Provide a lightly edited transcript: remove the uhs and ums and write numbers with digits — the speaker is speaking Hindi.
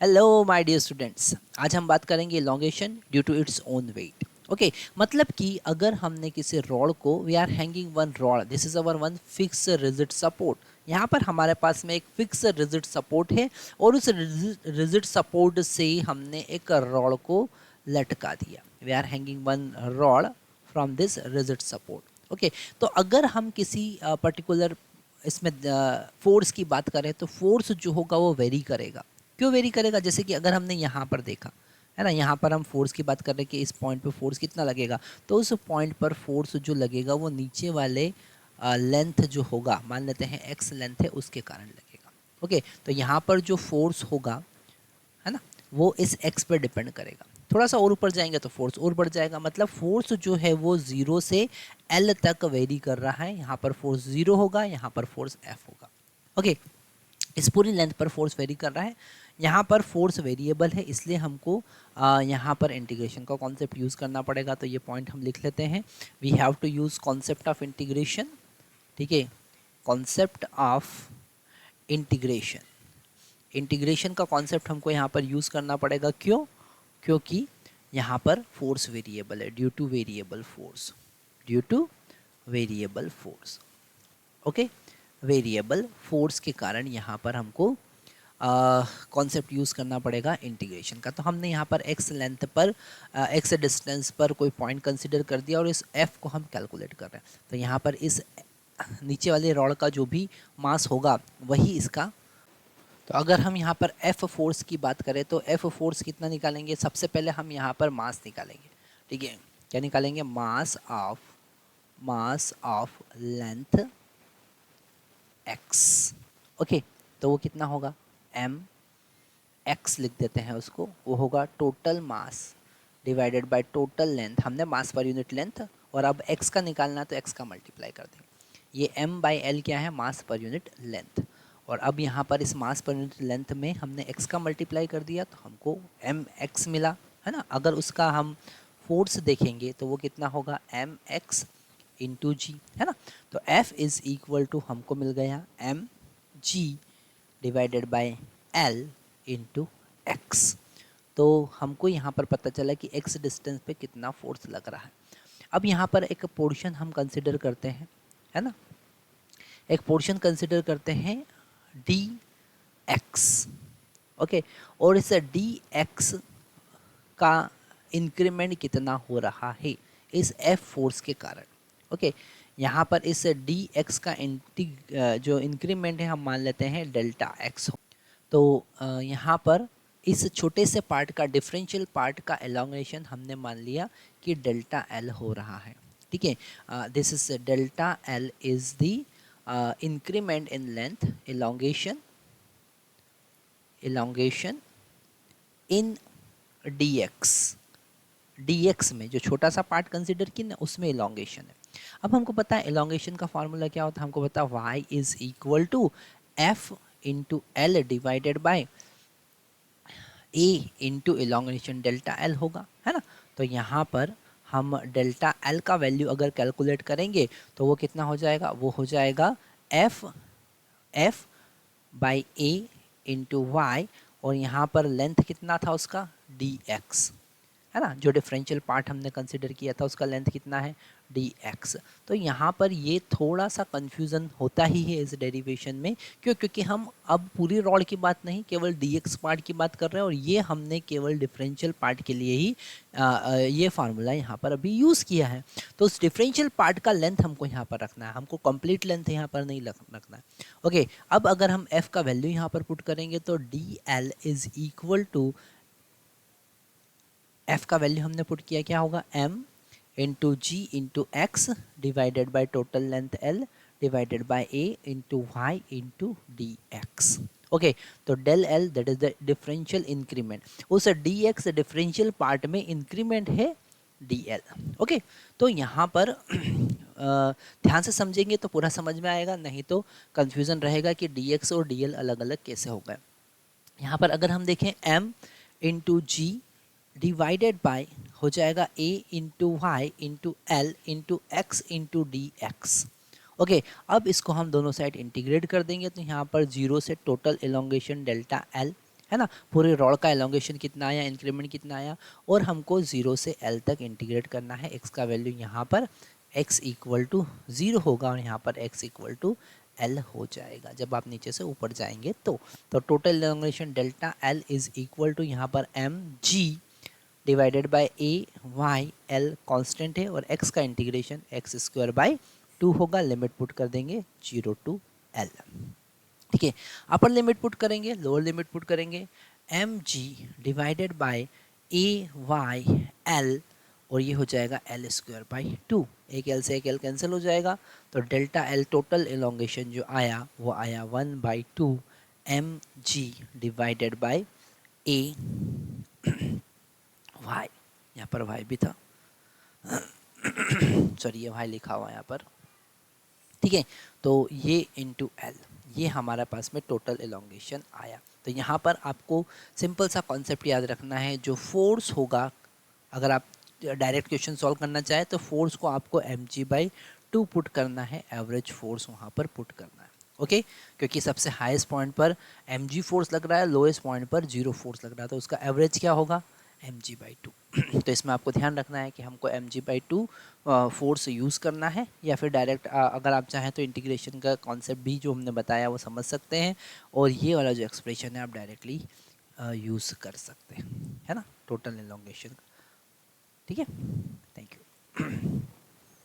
हेलो माय डियर स्टूडेंट्स, आज हम बात करेंगे elongation due to its own weight. Okay, मतलब कि अगर हमने किसी रॉड को we are hanging one rod, this is our one fix rigid support. यहाँ पर हमारे पास में एक फिक्स रिजिड सपोर्ट है और उस रिजिड सपोर्ट से हमने एक रॉड को लटका दिया। We are hanging one rod from this rigid support. Okay, तो अगर हम किसी पर्टिकुलर इसमें फोर्स की बात करें तो फोर्स जो होगा वो वेरी करेगा। क्यों वेरी करेगा? जैसे कि अगर हमने यहाँ पर देखा है ना, यहाँ पर हम फोर्स की बात कर रहे हैं कि इस पॉइंट पे फोर्स कितना लगेगा, तो उस पॉइंट पर फोर्स जो लगेगा वो नीचे वाले लेंथ जो होगा, मान लेते हैं एक्स लेंथ है, उसके कारण लगेगा। ओके, तो यहाँ पर जो फोर्स होगा है ना, वो इस एक्स पर डिपेंड करेगा। थोड़ा सा और ऊपर जाएंगे तो फोर्स और बढ़ जाएगा, मतलब फोर्स जो है वो 0 से एल तक वेरी कर रहा है। यहाँ पर फोर्स 0 होगा, यहाँ पर फोर्स एफ होगा। ओके, इस पूरी लेंथ पर फोर्स वेरी कर रहा है। यहाँ पर फोर्स वेरिएबल है, इसलिए हमको यहाँ पर इंटीग्रेशन का कॉन्सेप्ट यूज़ करना पड़ेगा। तो ये पॉइंट हम लिख लेते हैं, we have to use concept of integration. ठीक है, कॉन्सेप्ट ऑफ इंटीग्रेशन, इंटीग्रेशन का कॉन्सेप्ट हमको यहाँ पर यूज़ करना पड़ेगा। क्यों? क्योंकि यहाँ पर फोर्स वेरिएबल है, due two variable force, due two variable force. Okay, variable force के कारण यहाँ पर हमको कॉन्सेप्ट यूज़ करना पड़ेगा इंटीग्रेशन का। तो हमने यहाँ पर एक्स लेंथ पर एक्स डिस्टेंस पर कोई पॉइंट कंसिडर कर दिया और इस एफ को हम कैलकुलेट कर रहे हैं। तो यहाँ पर इस नीचे वाले रॉड का जो भी मास होगा वही इसका। तो अगर हम यहाँ पर एफ फोर्स की बात करें तो एफ फोर्स कितना निकालेंगे? सबसे पहले हम यहाँ पर मास निकालेंगे। ठीक है, क्या निकालेंगे? Mass of length x. Okay, तो वो कितना होगा? एम एक्स लिख देते हैं उसको, वो होगा total mass divided by total length. हमने मास पर यूनिट लेंथ, और अब एक्स का निकालना है तो एक्स का मल्टीप्लाई कर देंगे। ये एम बाई एल क्या है? मास पर यूनिट लेंथ। और अब यहाँ पर इस मास पर यूनिट लेंथ में हमने एक्स का मल्टीप्लाई कर दिया तो हमको एम एक्स मिला, है ना। अगर उसका हम फोर्स देखेंगे तो वो कितना होगा? एम एक्स इंटू जी, है ना। तो एफ इज़ इक्वल टू हमको मिल गया M G divided by L into X. तो हमको यहाँ पर पता चला कि एक्स डिस्टेंस पे कितना फोर्स लग रहा है। अब यहाँ पर एक पोर्शन हम कंसिडर करते हैं, है ना, एक पोर्शन कंसिडर करते हैं डी एक्स। ओके, और इस डी एक्स का इंक्रीमेंट कितना हो रहा है इस एफ फोर्स के कारण। ओके, यहाँ पर इस डी एक्स का जो इंक्रीमेंट है हम मान लेते हैं डेल्टा एक्स। तो यहाँ पर इस छोटे से पार्ट का, डिफरेंशियल पार्ट का एलोंगेशन हमने मान लिया कि डेल्टा एल हो रहा है। ठीक है, this is delta L is the increment in length, elongation in dx। dx में जो छोटा सा पार्ट कंसिडर किया ना, उसमें elongation है। अब हमको पता है elongation का फॉर्मूला क्या होता है, हमको पता है y is equal to F into L divided by A into elongation delta L होगा, है ना। तो यहाँ पर हम डेल्टा एल का वैल्यू अगर कैलकुलेट करेंगे तो वो कितना हो जाएगा? वो हो जाएगा F by A into Y, और यहाँ पर लेंथ कितना था उसका? डी एक्स, है ना। जो डिफरेंशियल पार्ट हमने कंसिडर किया था उसका लेंथ कितना है? D x. तो यहाँ पर ये थोड़ा सा कन्फ्यूज़न होता ही है इस डेरिवेशन में। क्यों? क्योंकि हम अब पूरी रॉड की बात नहीं, केवल डी एक्स पार्ट की बात कर रहे हैं, और ये हमने केवल डिफरेंशियल पार्ट के लिए ही ये फार्मूला यहाँ पर अभी यूज़ किया है। तो उस डिफरेंशियल पार्ट का लेंथ हमको यहाँ पर रखना है, हमको कंप्लीट लेंथ यहाँ पर नहीं रखना है। ओके, अब अगर हम एफ का वैल्यू यहाँ पर पुट करेंगे तो d l is equal to, f का वैल्यू हमने पुट किया, क्या होगा? M into g into x divided by total length l divided by A into y into d x. Okay, तो del l that is the differential increment, उस डी एक्स डिफरेंशियल पार्ट में इंक्रीमेंट है डी एल। ओके, तो यहाँ पर ध्यान से समझेंगे तो पूरा समझ में आएगा, नहीं तो कन्फ्यूज़न रहेगा कि डी एक्स और डी एल अलग अलग कैसे हो गए। यहाँ पर अगर हम देखें m into g divided by हो जाएगा a into y into l into x into d x. Okay, अब इसको हम दोनों साइड इंटीग्रेट कर देंगे तो यहाँ पर 0 से टोटल एलोंगेशन डेल्टा एल है ना। पूरे रॉड का एलोंगेशन कितना आया, इंक्रीमेंट कितना आया, और हमको 0 से L तक इंटीग्रेट करना है। x का वैल्यू यहाँ पर x इक्वल टू 0 होगा और यहाँ पर x इक्वल टू L हो जाएगा जब आप नीचे से ऊपर जाएंगे तो total elongation delta L is equal to यहाँ पर mg divided by a y L constant है और x का इंटीग्रेशन x स्क्वायर बाय 2 होगा। लिमिट पुट कर देंगे 0 टू L। ठीक है, अपर लिमिट पुट करेंगे, लोअर लिमिट पुट करेंगे, M G divided by A Y L और ये हो जाएगा एल स्क्वायर बाई 2। एक एल से एक एल कैंसिल हो जाएगा तो डेल्टा एल टोटल एलोंगेशन जो आया वो आया 1/2 M G divided by A Y, यहाँ पर वाई भी था सॉरी ये वाई लिखा हुआ है यहाँ पर। ठीक है, तो ये इंटू एल, ये हमारे पास में टोटल एलोंगेशन आया। तो यहाँ पर आपको सिंपल सा कॉन्सेप्ट याद रखना है, जो फोर्स होगा अगर आप डायरेक्ट क्वेश्चन सॉल्व करना चाहे तो फोर्स को आपको mg/2 पुट करना है, एवरेज फोर्स वहाँ पर पुट करना है। ओके, क्योंकि सबसे हाईएस्ट पॉइंट पर mg फोर्स लग रहा है, लोएस्ट पॉइंट पर 0 फोर्स लग रहा है, तो उसका एवरेज क्या होगा mg/2। तो इसमें आपको ध्यान रखना है कि हमको mg/2 फोर्स यूज़ करना है, या फिर डायरेक्ट अगर आप चाहें तो इंटीग्रेशन का कॉन्सेप्ट भी जो हमने बताया वो समझ सकते हैं, और ये वाला जो एक्सप्रेशन है आप डायरेक्टली यूज़ कर सकते हैं, है ना, टोटल एलोंगेशन। ठीक है, थैंक यू।